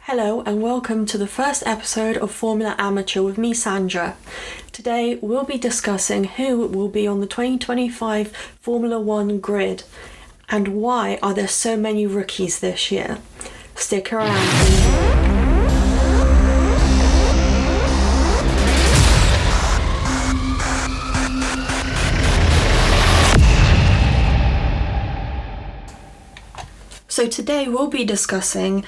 Hello and welcome to the first episode of Formula Amateur with me, Sandra. Today we'll be discussing who will be on the 2025 Formula One grid and why are there so many rookies this year. Stick around and enjoy. So today we'll be discussing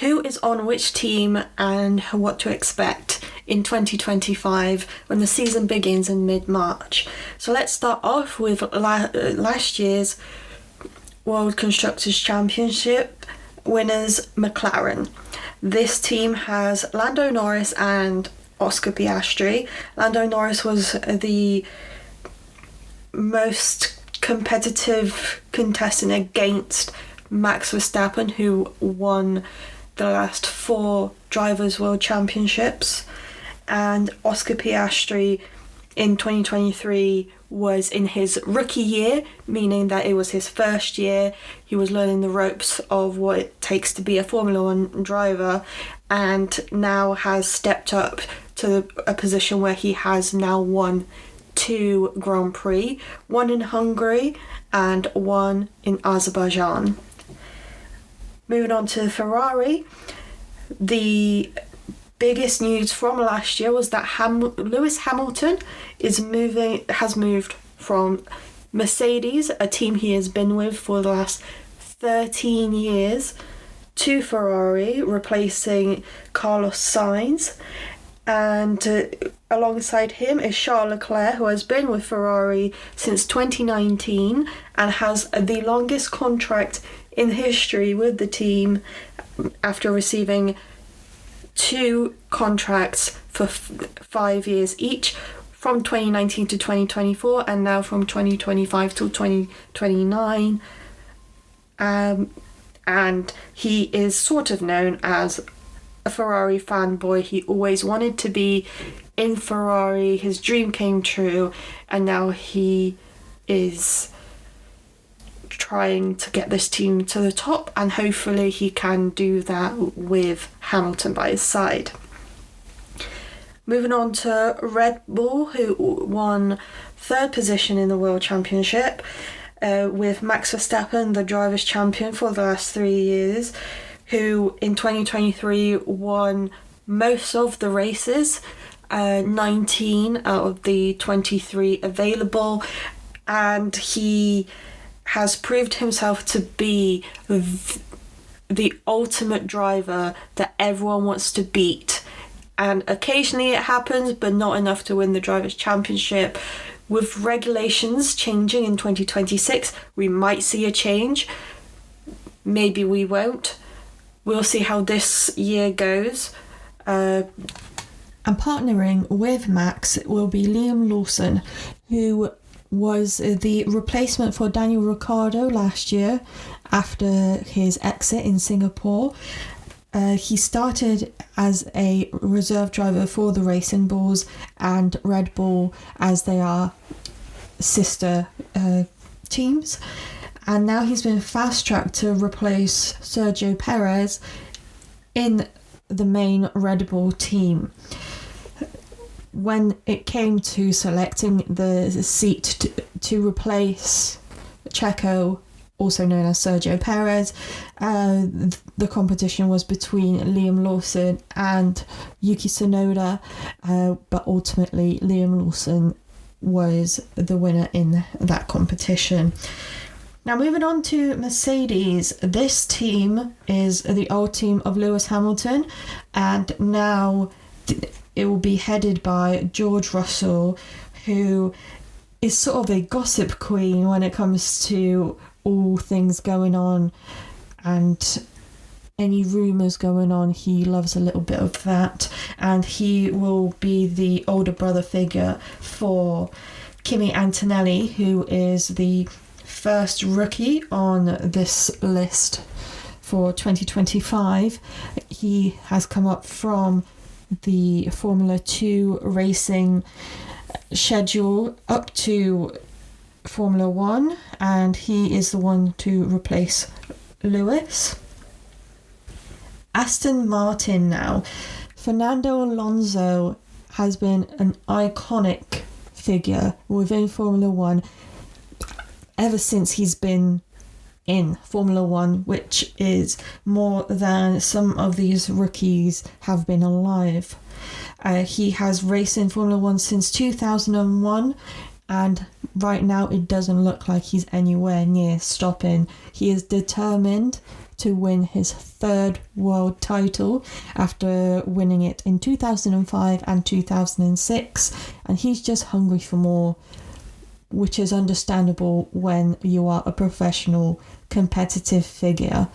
who is on which team and what to expect in 2025 when the season begins in mid-March. So let's start off with last year's World Constructors' Championship winners, McLaren. This team has Lando Norris and Oscar Piastri. Lando Norris was the most competitive contestant against Max Verstappen, who won the last 4 Drivers' World Championships, and Oscar Piastri in 2023 was in his rookie year, meaning that it was his first year. He was learning the ropes of what it takes to be a Formula One driver, and now has stepped up to a position where he has now won 2 Grand Prix, one in Hungary and one in Azerbaijan. Moving on to Ferrari, the biggest news from last year was that Lewis Hamilton has moved from Mercedes, a team he has been with for the last 13 years, to Ferrari, replacing Carlos Sainz. And alongside him is Charles Leclerc, who has been with Ferrari since 2019 and has the longest contract in history with the team after receiving 2 contracts for 5 years each, from 2019 to 2024 and now from 2025 till 2029. And he is sort of known as a Ferrari fanboy. He always wanted to be in Ferrari, his dream came true, and now he is trying to get this team to the top, and hopefully he can do that with Hamilton by his side. Moving on to Red Bull, who won 3rd position in the World Championship, with Max Verstappen, the drivers' champion for the last 3 years, who in 2023 won most of the races, 19 out of the 23 available, and he has proved himself to be the ultimate driver that everyone wants to beat. And occasionally it happens, but not enough to win the Drivers' Championship. With regulations changing in 2026, we might see a change. Maybe we won't. We'll see how this year goes. And partnering with Max will be Liam Lawson, who was the replacement for Daniel Ricciardo last year after his exit in Singapore. He started as a reserve driver for the Racing Bulls and Red Bull, as they are sister teams. And now he's been fast-tracked to replace Sergio Perez in the main Red Bull team. When it came to selecting the seat to replace Checo, also known as Sergio Perez, the competition was between Liam Lawson and Yuki Tsunoda, but ultimately Liam Lawson was the winner in that competition. Now moving on to Mercedes, this team is the old team of Lewis Hamilton, and now it will be headed by George Russell, who is sort of a gossip queen when it comes to all things going on and any rumours going on. He loves a little bit of that, and he will be the older brother figure for Kimi Antonelli, who is the first rookie on this list for 2025. He has come up from the Formula 2 racing schedule up to Formula 1, and he is the one to replace Lewis. Aston Martin now. Fernando Alonso has been an iconic figure within Formula One ever since he's been in Formula One, which is more than some of these rookies have been alive. He has raced in Formula One since 2001, and right now it doesn't look like he's anywhere near stopping. He is determined to win his third world title after winning it in 2005 and 2006, and he's just hungry for more, which is understandable when you are a professional competitive figure.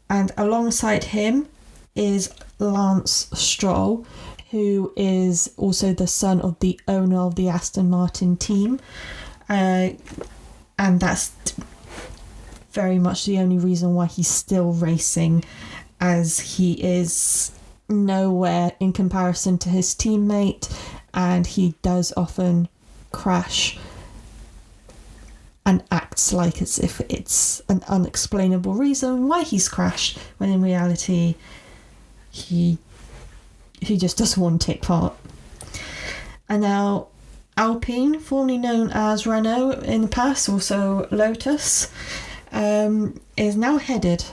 And alongside him is Lance Stroll, who is also the son of the owner of the Aston Martin team, and that's very much the only reason why he's still racing, as he is nowhere in comparison to his teammate, and he does often crash and acts like as if it's an unexplainable reason why he's crashed, when in reality he just doesn't want to take part. And now Alpine, formerly known as Renault in the past, also Lotus, is now headed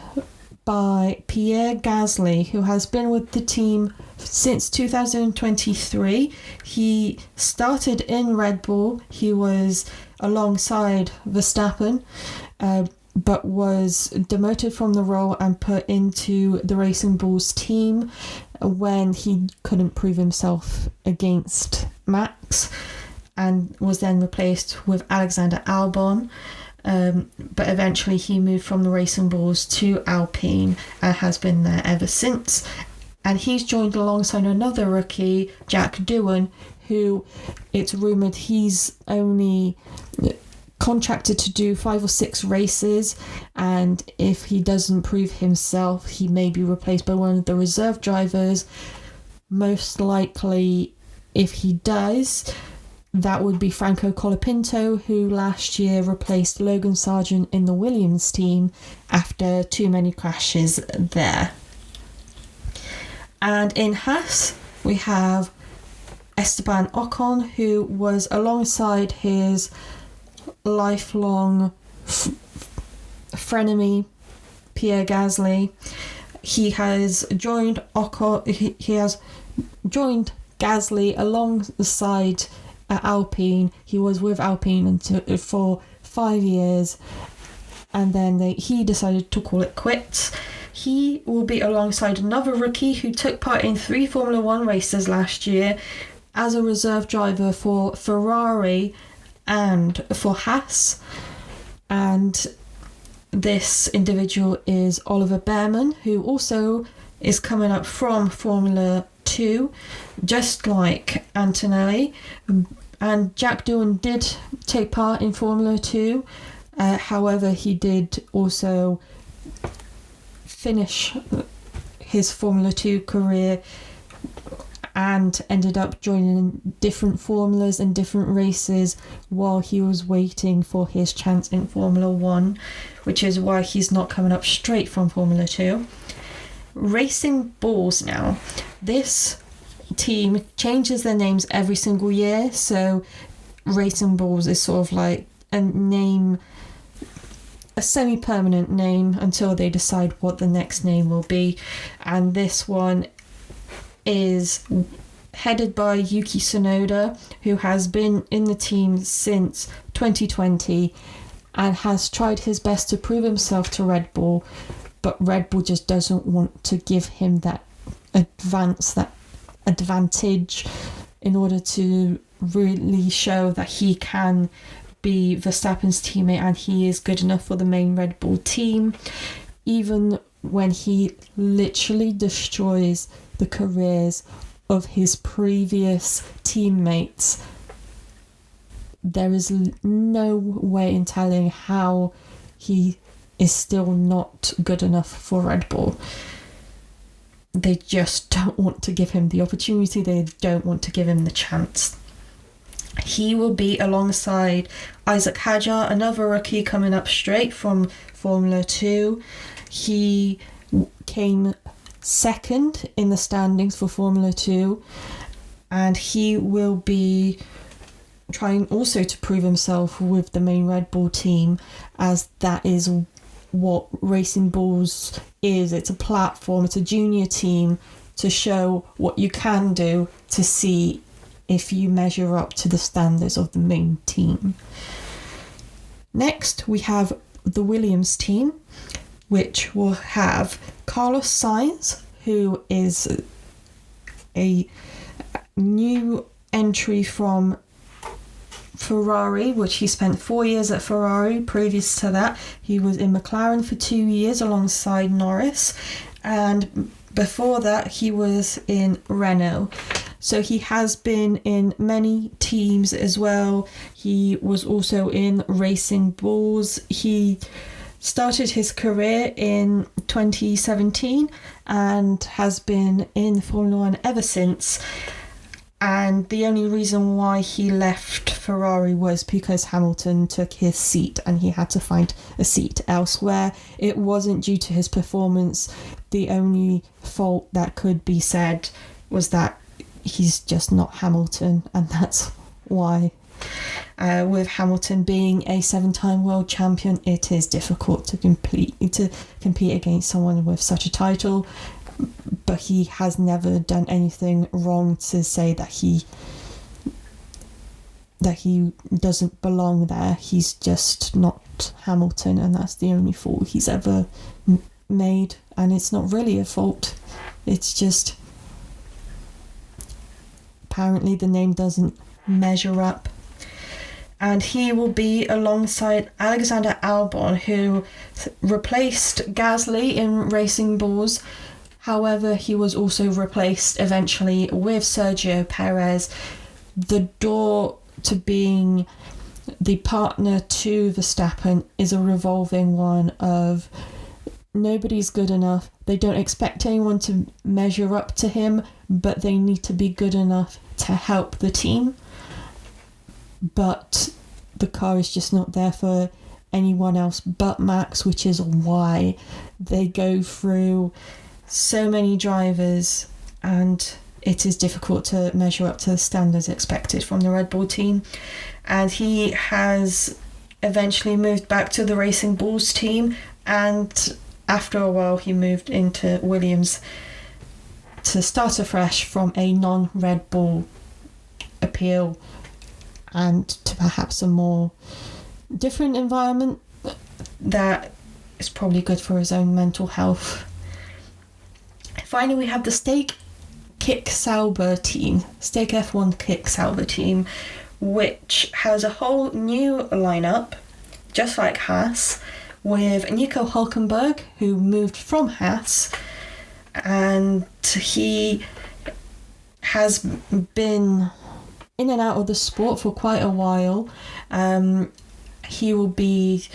by Pierre Gasly, who has been with the team since 2023. He started in Red Bull. He was alongside Verstappen, but was demoted from the role and put into the Racing Bulls team when he couldn't prove himself against Max, and was then replaced with Alexander Albon. But eventually he moved from the Racing Bulls to Alpine and has been there ever since. And he's joined alongside another rookie, Jack Doohan, who it's rumoured he's only contracted to do 5 or 6 races, and if he doesn't prove himself, he may be replaced by one of the reserve drivers. Most likely, if he does, that would be Franco Colapinto, who last year replaced Logan Sargent in the Williams team after too many crashes there. And in Haas, we have Esteban Ocon, who was alongside his lifelong frenemy Pierre Gasly. He has joined he has joined Gasly alongside Alpine. He was with Alpine for 5 years, and then he decided to call it quits. He will be alongside another rookie who took part in 3 Formula One races last year as a reserve driver for Ferrari and for Haas. And this individual is Oliver Behrman, who also is coming up from Formula 2, just like Antonelli. And Jack Doohan did take part in Formula 2, however he did also finish his Formula 2 career and ended up joining different formulas and different races while he was waiting for his chance in Formula 1, which is why he's not coming up straight from Formula 2. Racing Bulls now. This team changes their names every single year, so Racing Bulls is sort of like a semi-permanent name until they decide what the next name will be. And this one is headed by Yuki Tsunoda, who has been in the team since 2020 and has tried his best to prove himself to Red Bull, but Red Bull just doesn't want to give him that advantage in order to really show that he can be Verstappen's teammate and he is good enough for the main Red Bull team, even when he literally destroys the careers of his previous teammates. There is no way in telling how he is still not good enough for Red Bull. They just don't want to give him the opportunity. They don't want to give him the chance. He will be alongside Isaac Hadjar, another rookie coming up straight from Formula 2. He came second in the standings for Formula 2, and he will be trying also to prove himself with the main Red Bull team, as that is what Racing Bulls is. It's a platform, it's a junior team to show what you can do, to see if you measure up to the standards of the main team. Next, we have the Williams team, which will have Carlos Sainz, who is a new entry from Ferrari, which he spent 4 years at Ferrari. Previous to that, he was in McLaren for 2 years alongside Norris, and before that he was in Renault. So he has been in many teams as well. He was also in Racing Bulls. He started his career in 2017 and has been in Formula 1 ever since. And the only reason why he left Ferrari was because Hamilton took his seat and he had to find a seat elsewhere. It wasn't due to his performance. The only fault that could be said was that he's just not Hamilton, and that's why. With Hamilton being a 7-time world champion, it is difficult to compete against someone with such a title. But he has never done anything wrong to say that he doesn't belong there. He's just not Hamilton, and that's the only fault he's ever made. And it's not really a fault. It's just apparently the name doesn't measure up. And he will be alongside Alexander Albon, who replaced Gasly in Racing Bulls. However, he was also replaced eventually with Sergio Perez. The door to being the partner to Verstappen is a revolving one of nobody's good enough. They don't expect anyone to measure up to him, but they need to be good enough to help the team. But the car is just not there for anyone else but Max, which is why they go through so many drivers, and it is difficult to measure up to the standards expected from the Red Bull team. And he has eventually moved back to the Racing Bulls team, and after a while he moved into Williams to start afresh from a non-Red Bull appeal and to perhaps a more different environment that is probably good for his own mental health. Finally, we have the Stake F1 Kick Sauber team, which has a whole new lineup, just like Haas, with Nico Hülkenberg, who moved from Haas, and he has been in and out of the sport for quite a while. He will be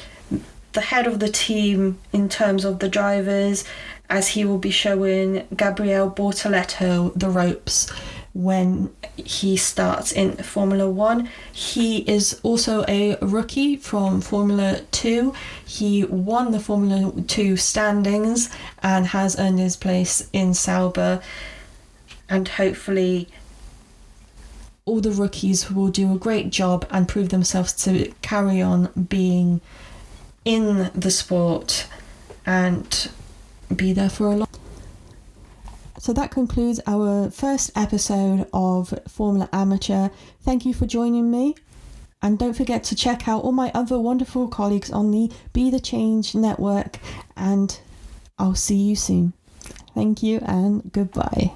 the head of the team in terms of the drivers, as he will be showing Gabriele Bortoleto the ropes when he starts in Formula 1. He is also a rookie from Formula 2. He won the Formula 2 standings and has earned his place in Sauber, and hopefully all the rookies will do a great job and prove themselves to carry on being in the sport and be there for a long. So that concludes our first episode of Formula Amateur. Thank you for joining me, and don't forget to check out all my other wonderful colleagues on the Be The Change network, and I'll see you soon. Thank you and goodbye.